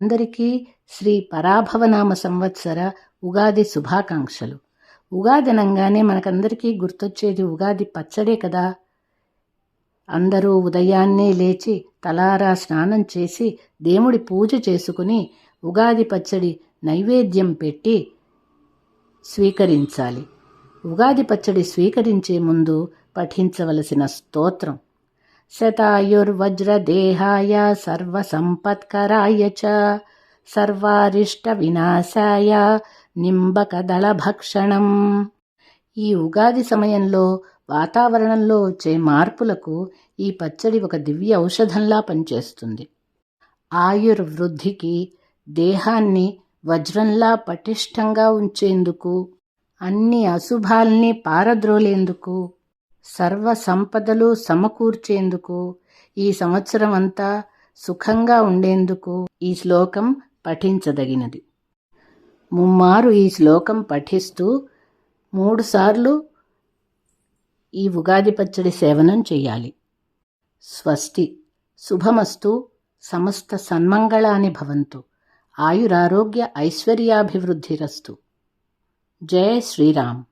అందరికీ శ్రీ పరాభవనామ సంవత్సర ఉగాది శుభాకాంక్షలు. ఉగాది అనగానే మనకందరికీ గుర్తొచ్చేది ఉగాది పచ్చడే కదా. అందరూ ఉదయాన్నే లేచి తలారా స్నానం చేసి దేవుడి పూజ చేసుకుని ఉగాది పచ్చడి నైవేద్యం పెట్టి స్వీకరించాలి. ఉగాది పచ్చడి స్వీకరించే ముందు పఠించవలసిన స్తోత్రం: శతాయుర్వజ్రదేహాయ సర్వసంపత్కరాయ చ సర్వారిష్ట వినాశాయ నింబకదళభక్షణం. ఈ ఉగాది సమయంలో వాతావరణంలో వచ్చే మార్పులకు ఈ పచ్చడి ఒక దివ్య ఔషధంలా పనిచేస్తుంది. ఆయుర్వృద్ధికి, దేహాన్ని వజ్రంలా పటిష్టంగా ఉంచేందుకు, అన్ని అశుభాల్ని పారద్రోలేందుకు, సర్వ సంపదలు సమకూర్చేందుకు, ఈ సంవత్సరం అంతా సుఖంగా ఉండేందుకు ఈ శ్లోకం పఠించదగినది. ముమ్మారు ఈ శ్లోకం పఠిస్తూ 3 సార్లు ఈ ఉగాది పచ్చడి సేవనం చేయాలి. స్వస్తి. శుభమస్తు. సమస్త సన్మంగళాని భవంతు. ఆయురారోగ్య ఐశ్వర్యాభివృద్ధిరస్తు. జయ శ్రీరామ్.